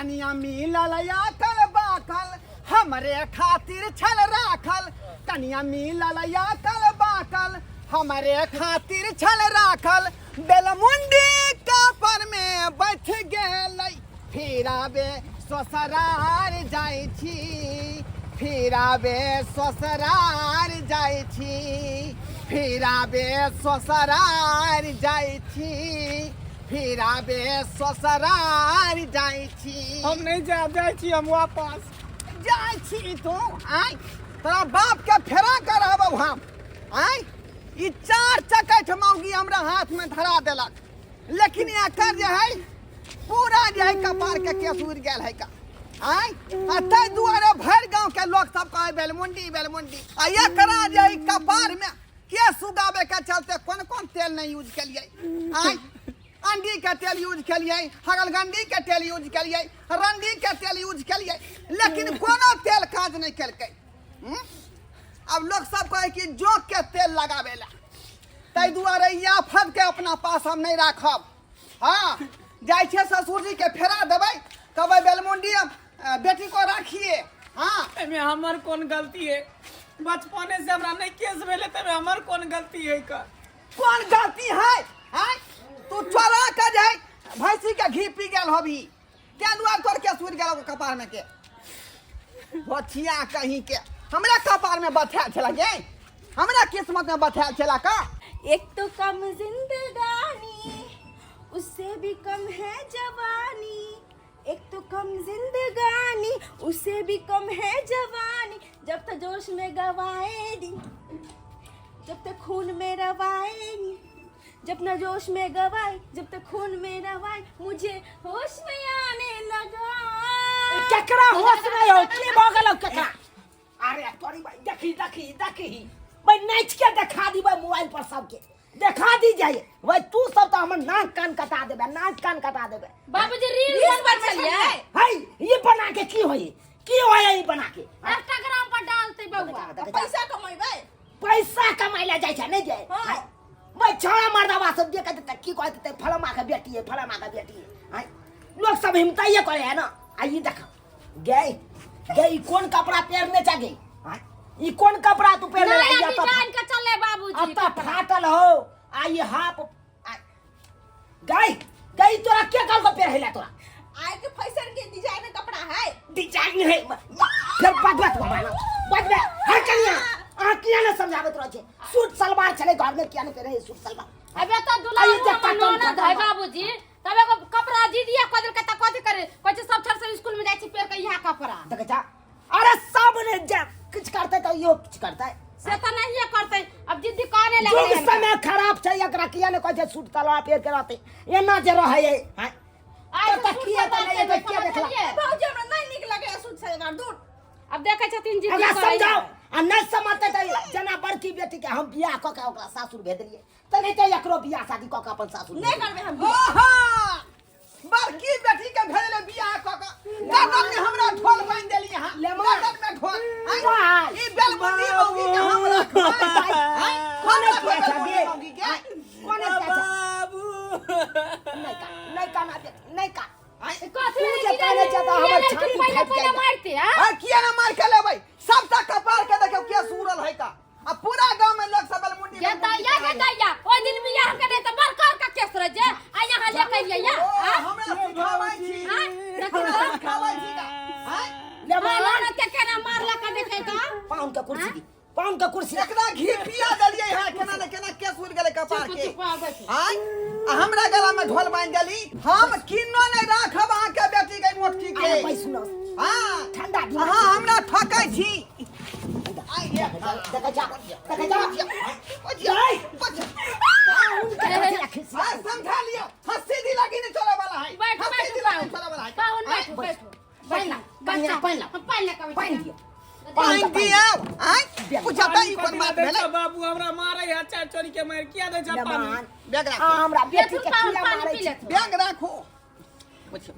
कनिया मिलल या कल बाकल हमरे खातिर छल राखल कनिया मिलल या कल बाकल हमरे खातिर छल राखल बेलमुंडी कापर में बैठ गेलै फिराबे ससुरार जाइ छी फिराबे ससुरार जाइ छी फिराबे ससुरार जाइ छी फिराबे ससुरार जाइ छी। हम नहीं जाइ छी हम वापस जाइ छी तू आय तोरा बाप के फेरा करब हम आय ई 4 चकट मौगी हमरा हाथ में धरा देलक लेकिन एकर जे है पूरा जे है कपार के केस उड़ गेल है का आय अतै दुआरे भर गांव के लोग सब कहे बेलमुंडी बेलमुंडी आ एकरा जे है कपार में केस उगाबे के चलते कौन कौन तेल नहीं यूज कलिए आय अंडी के तेल यूज कलिए हगलगंडी के तेल यूज कलिए रंडी के तेल यूज कलिए लेकिन कोनो तेल काज नहीं कलकै। अब लोग सब कहे कि जोंक के तेल लगावेला तै दुआरे याफत के अपना पास हम नहीं राखब। हाँ जाइ छे ससुर जी के फेरा देबै कहबै बेलमुंडी बेटी को राखिए। हाँ एमे हमर कौन गलती है बचपने से हमरा नहीं केस भेले तमे हमर कौन गलती है का कौन गलती है हैं तू चोरा के जाय भैंसी के घी पी गेल हबी क्या दुआर तोर के सुर गेल कपार में के बचिया कहीं के हमरा कपार में बथाल छला गे हमरा किस्मत में बथाल छला का। एक तो कम जिंदगानी उससे भी कम है जवानी एक तो कम जिंदगानी उससे भी कम है जवानी जब तक जोश में गवाएगी जब तक खून में रवाएगी जब न जोश में गवाए जब तक खून में रवाए मुझे होश में आने लगा। केकरा होश में हो की भ गेलौ केकरा अरे तोरी भाई देखी देखी देखी भाई नाच के दिखा दी भाई मोबाइल पर सबके दिखा दी जाए भाई तू सब तो हमर नाक कान कटा देबे नाक कान कटा देबे। बाबूजी रील बनवा चलिए हाय ये बना के की होई ये बना के इंस्टाग्राम पर डालते बउआ पैसा कमाइबे पैसा कमाइला जाय छै नहीं जाय भाई छोड़ा मर्दावा सब देख देते की कहते फलमा के बेटी है फलमा के बेटी है हाय लोग सब हिम्मताइए करे है ना आइए देखो गई गई कौन कपड़ा पहनने चाहिए ये कौन कपड़ा तू पहन ले या तो डिजाइन का चले बाबूजी अब तो फाटल हो आइए हाफ गई गई तोरा के कल को पहनला तोरा आए के फैशन के डिजाइन कपड़ा है डिजाइन है फिर बदबत मानो बदबे हर कनिया आ किया ना समझावत रह छे सूट सलवार चले घर में किया ना पहने सूट सलवार अबे तो दुल्हा ननद है बाबूजी तबे को कपड़ा जी दिया कदर के त कथि करे कोइ सब छर से स्कूल में जाय छी पेर के यहां कपड़ा देख जा अरे सब ने जा कुछ करते तो यो कुछ करता है से तो नहीं ये करते अब जिद्दी कहने लगे जो समय खराब छै एकरा किया ने कहै छै सूट सलवार पेर के रहते एना जे रहै है आइ तो किया तो नहीं देख के देखला बाबूजी हमरा नहीं निक लगे सूट सलवार दूर अब देखे छथिन जी अगर समझाओ आ नहीं समझते त जना बड़की बेटी के हम बियाह क के ओकरा सासुर भेज दिए त नहीं त एकरो बियाह शादी क के अपन सासुर नहीं करबे हम ओहा बड़की बेटी के भेजले बियाह क के गागन में हमरा ढोल बांध देली हां गागन में ढोल ई बेलमुंडी मौगी के हमरा हाय कोने के छगे कोने के बाबू नहीं का नहीं का कथि जे कहले जाता हमर छाती पहले मारते हां किया ना मार के लेबै सबटा कपार के देखो के सूरल है का अब पूरा गांव में लोग सब बेलमुंडी ये दैया ओ दिन बियाह करे त बरकार का केस रह जे आ यहां लेके आइया हमरा सिखाबै छी देखो सिखाबै छी का हाय ले मारला के केना मारला का देखे का पाउन का कुर्सी दी पाउन का कुर्सी एकरा घी पिया देलिए है केना ने केना केस उड़ गेले कपार के हाय हमरा गला में ढोल बांध देली हम किन्नो नहीं राखब अहाँ के बेटी के मोटकी के अरे भाई सुनो हां ठंडा दी हां हमरा ठकै छी आई देखा जा समझा लियो हंसी दी लगी नहीं चले वाला है हंसी दी लगी चले वाला है पाहुन बैठो पहला बच्चा पहले का पाइन दियो पाइन दियो आई पूछता ई कोन बात भेले बाबू हमरा मारे है चार चोरी के मार किया दे जा पानी बैग राखो हमरा बेटी के किया मारे छी बैग राखो पूछो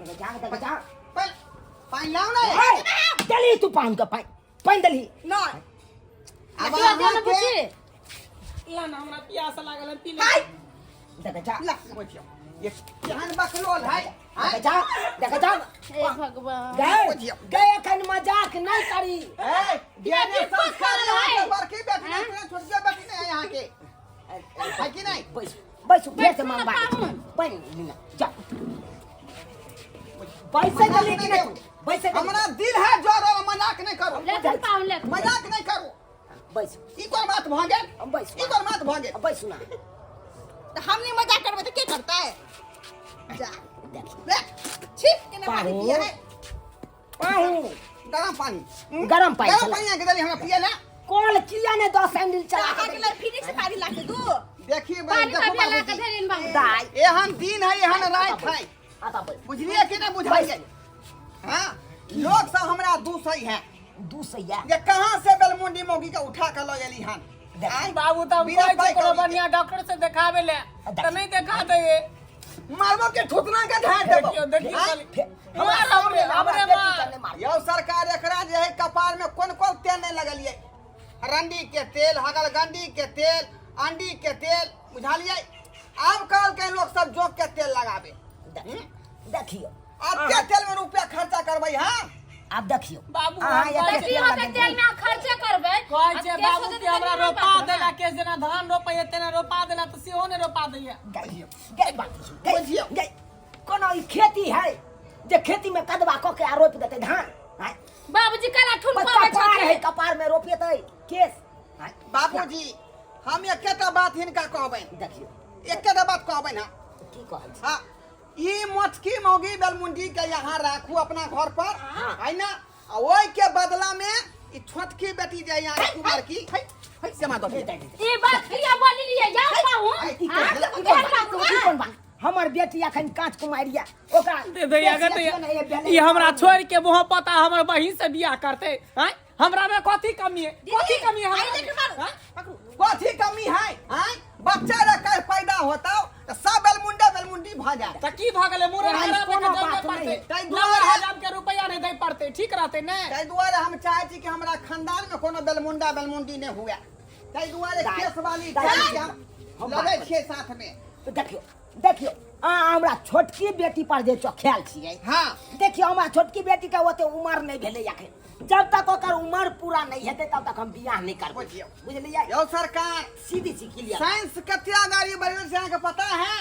देखा जा पाइन लाओ ना दली तू पान का पाइन दली ना अब दे ना बुची ला ना हमरा प्यास लागल पी ले देखा जा ला पूछो ये केहन बकलोल है देखे जाओ हे भगवान गए एखन मजाक नहीं करी ये संस्कार यहाँ के बड़की बेटी नहीं छोटकी बेटी नहीं है यहाँ के है कि नहीं बस फिर से मांग पानी लेना जा पैसे के लिए कि नहीं पैसे हमारा दिल है जोर और मजाक नहीं करो ले पाऊं ले मजाक नहीं करो बस ई कोई बात भागे बस ई कोई बात भागे बस सुना तो हम नहीं मजाक करबे तो क्या करता है जा देखिए ले छिप के ना पानी पिया है गरम पानी गरम पानी गरम पानी के दली हमरा पिए ना कॉल किया ने 10 सैंडल चला के ले फिनिश से पानी ला के दू देखिए पानी देखो का ला के बाबूजी धेरिन बाबू दाई एहन दिन है एहन रात है आता बस बुझलिए कि नहीं बुझाइए हाँ लोग सब हमरा दूसरी है दूसैया ये कहाँ से बेलमुंडी मोगी के उठा के लो एली हन बाबू तो बिना पाई कोनो कौड़ी बढ़िया डॉक्टर से दिखावे ले तो नहीं दिखा दे मारबो के ठुकना के धार देबो देखियो हाँ? हमरे मार यो सरकार एकरा जे है कपार में कोन तेल नहीं लगलिए रंडी के तेल हगलगंडी के तेल अंडी के तेल बुझालिए अब कल के लोग सब जोक के तेल लगावे देखियो अब के तेल में रुपया खर्चा करबै हां अब देखियो बाबू देखियो के तेल में खर्चा करबे कहै छै बाबू के हमरा रोपा देला के जेना धान रोपै तेना रोपा देला त सेहो ने रोपा दैया गई बात बुझियो गई कोनो ई खेती है जे खेती में कदवा क के रोप देते धान बाबूजी कला ठुन कपार है कपार में रोपिए केस बाबूजी हम एकेटा बात हिनका कहबै देखियो एकेटा बात कहबै ना की कहै छै हां ई मोटकी मौगी बेलमुंडी के यहाँ राखू अपना घर पर है ना ओई के बदला में ई छोटकी बेटी जे यहाँ कुमार की है से मा दो ई बात किया बोली लिए जाओ पाऊं हमर बेटी अखन कांच कुमारिया ओकरा दे दैया ई हमरा छोड़ के मोह पता हमर बहिन से बियाह करते हैं हमरा में कथी कमी है हमरा कथी कमी है हैं बच्चा रे कल पैदा होता तो सब बेलमुंडी भ जाए त की भ गेले मुरे खराब के जल्दी पड़ते ताई दुआर दुआर हजार के रुपया नहीं दे पड़ते ठीक रहते ने ताई दुआरे हम चाहे छी कि हमरा खानदान में कोनो बेलमुंडी नहीं हुए ताई दुआरे केस वाली हम लगे छे साथ में तो देखियो हमरा छोटकी बेटी पर जे चखेल छियै हां देखियो हमरा छोटकी बेटी के ओते उम्र नहीं भेले अखन जब तक ओकर उम्र पूरा नहीं हेते तब तक हम बियाह नहीं करबै बुझलियै यो सरकार सीधी सी क्लियर साइंस कतिया गाड़ी बढ़िया से अहाँके पता है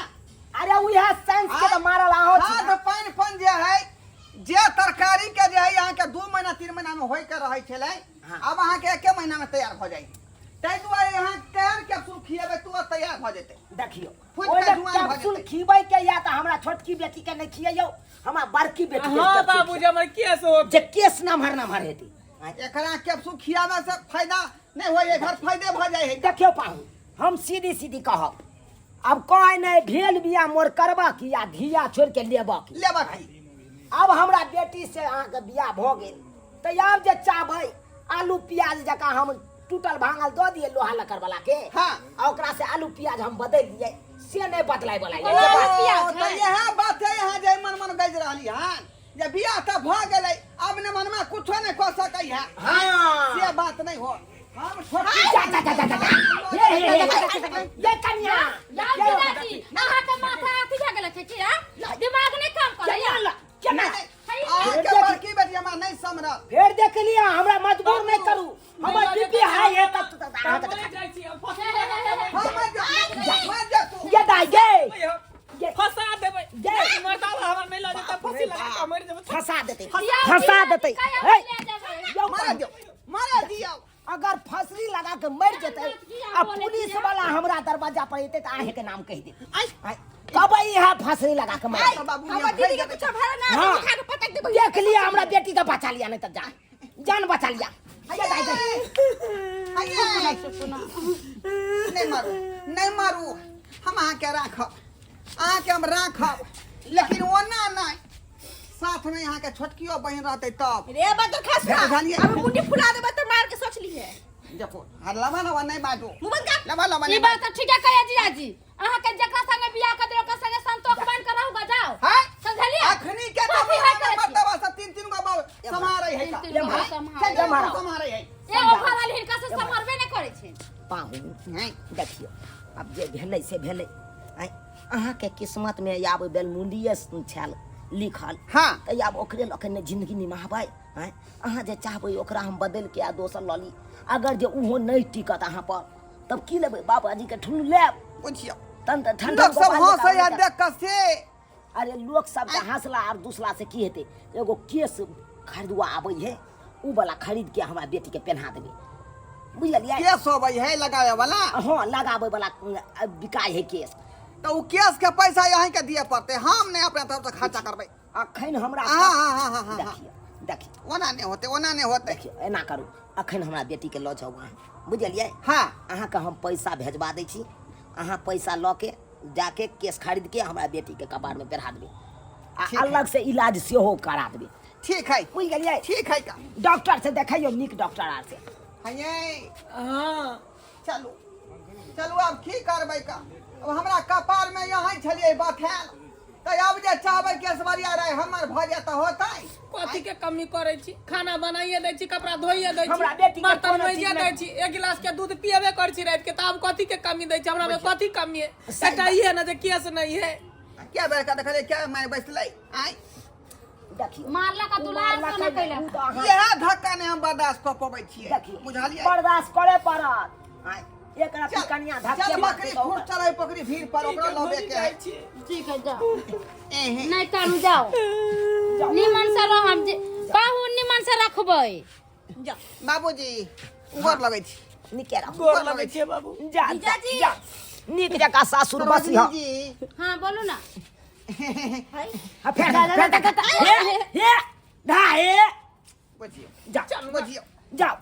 अरे उहे साइंस के तो मारल आहो छी खाद पानी जे है जे तरकारी के जे है यहाँ के 2 महीना 3 महीना में होय के रहे छले अब अहाँ के 1 महीना में तैयार हो जाई ताई दुआरे यहाँ तैयार कैप्सूल खिएबे तू तैयार हो जेते देखियो फुट ओइ के जुआन भ कैप्सूल जेतै। खिबै के या त हमरा छोटकी बेटी के नहीं खियैयो हमरा बड़की बेटी के हां कैप्सूल बाबू खियैयो। जे हमर केस हो जे केस नमहर हेती एकरा कैप्सूल खियावे से फायदा नहीं होय घर फायदे भ जाय है देखियो पाहु हम सीधी कहब अब कहे नहीं भेल बिया मोर करबा की या धिया छोड़ के लेबा की लेबा की अब हमरा बेटी से अहाँ के बियाह भ गेल त आब जे चाहबै आलू प्याज जका हम टूटल भांगल दो दिए लोहा लकर वाला के हाँ। और ओकरा से आलू प्याज हम बदल दिए से नहीं बदलाय वाला तो यह बात है यहाँ जे मन गज रहली हन जे बियाह त भ गेलै अब ने मन में कुछो नहीं कह सकै है हाँ। से बात नहीं हो हम जा ये कन्या दादी अहाँ के माथा अथी भ गेल छै की दिमाग नहीं काम करैया केना आके बड़की बेटी हमरा नहीं समझ फिर देख लिया हमरा मजबूर नहीं करू हमर बीपी हाई है तब मर जाइ छी ये दाई गे फंसा देबै मरदा हमरा नहीं लगे त फंसी लगा के मर जेबै फंसा देते मारा दियो अगर फसरी लगा के मर जेते अब पुलिस वाला हमरा दरवाजा पर एते त आहे के नाम कह दे कब यहाँ फसरी लगा के मार हमर दीदी के कुछ भरा ना हाँ। खा के पटक देबै देख लिया हमरा बेटी का बचा लिया नहीं तो जान बचा लिया नहीं मारू हम अहाँ के राखब अहाँ के हम राखब लेकिन ओना नहीं साथ में यहाँ के छोटकियो बहन रहते तब रे बात तो खास अब मुंडी फुला देबे त मार के सोच ली है देखो लवा नहीं बाजू मुबन का लवा ई नहीं बात तो ठीक है कहे जीजाजी अहाँ के जकरा संगे बियाह कर देलो ओकरा संगे संतोष बन कर रहू जाओ है समझलिए अखनी के मतलब सब 3 गो बाल समारे है समारे है ए ओफा वाली हिनका से समरबे नहीं करे छै पाहु नहीं देखियो अब जे भेलै से भेलै अहाँ के किस्मत में आब बेलमुंडिये छल लिखल हाँ तो आब ओकरे लखन ने जिंदगी निमाहबै हैं अहाँ जे चाहबै ओकरा हम बदल के आ दोसर लऽ ली अगर जे उहो नहीं टिकत अहाँ पर तब की लेबै बाबाजी के ठुल्लू लेब बुझियो तन त ठंडा लोग सब हंसैया देख के से अरे लोग सब के हंसला और दूसरा से की हेतै एगो केस खरीदुआ आबै है उ वाला खरीद के हमरा बेटी के पहना देबै बुझलियै केस होबै है लगावे वाला हाँ लगाबै वाला बिकाय है केस तो उ केस के पैसा यहीं के दिए पड़ते हम नहीं अपने तरफ से खर्चा करबै अखन हमरा हाँ देखिए देखिए ओना नहीं होते देखिए एना करू अखन हमरा बेटी के लऽ जाऊ अहाँ बुझलियै हाँ अहाँ के हम पैसा भेजवा दै छी अहाँ पैसा लऽ के जाके केस खरीद के हमरा बेटी के कपार में पहिरा देबै ठीक आ है। अलग से इलाज सेहो करा देबै ठीक है बुझ गेलियै ठीक है का डॉक्टर से देखैयो नीक डॉक्टर आर से हये हाँ चलू चलू अब की करबै का अब हमरा कपार में यहीं छलिए बैठल तो अब जे चाहबै केसवरिया रहे हमर भजे तो होतै कथी के कमी करे छी खाना बनाइए दै छी कपड़ा धोइए दै छी हमरा बेटी के बर्तन कोनो माजिए चीज दै नहीं। छी एक गिलास के दूध पिएबे कर छी रात के त हम कथी के कमी दै छी हमरा में कथी कमी है सही एकटा ई है ना जे केस नहीं है क्या बेर का देखले क्या मैं बैठलै आई देखिए मारला का दुलार से न कैला यह धक्का ने हम बर्दाश्त कर पबै छियै देखिए बुझलियै बर्दाश्त करे पड़त आई एकरा चल पिकनिया धक्के चल मारते बकरी तो फूट चढ़ै पकड़ी भीड़ पर ओकरा लबे के है ठीक है जाओ एहे नहीं करू जाओ निमन से रह हम बाहु निमन से रखबै जा बाबूजी ऊपर लगै छी निके रहो गोर लगे छे बाबू जा जा जीजाजी। जा नीक जका सासुर बसी हो जी हाँ बोलू ना फेर हे धाए बुझियो जा बुझियो जाओ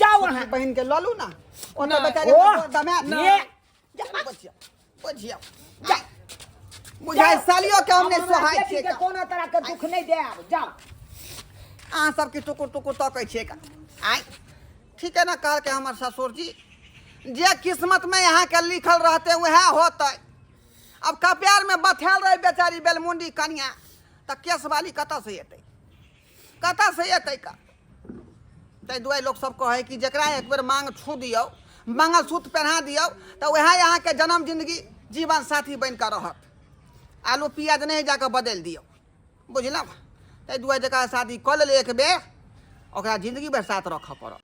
जाओ वहां बहन के ललू ना ओना ना। बेचारे ओ, दमे ना। जा बुझियो बुझियो जा बुझाय सालियो के हमने सोहाय के छे कोनो तरह के दुख नहीं देब जाओ अहाँ सबके टुकुर टुकुर तकै छियै का आय ठीक है ना कह के हमर ससुर जी जे किस्मत में यहाँ के लिखल रहते वह होते अब कप्यार में बथेल रहे बेचारी बेलमुंडी कनिया तो केस वाली कतऽ से अतै का ताहि दुआरे लोग सब कहे कि जकरा एक बेर मांग छू दियो मंगलसूत्र पहना दियो तो वह यहाँ के जन्म जिंदगी जीवन साथी बन कर रहत आलू प्याज नहीं जाकर बदल दियो बुझल ताहि दुआरे जकरा शादी कऽ लेल एक बेर ओकरा जिंदगी भर साथ रखऽ पड़त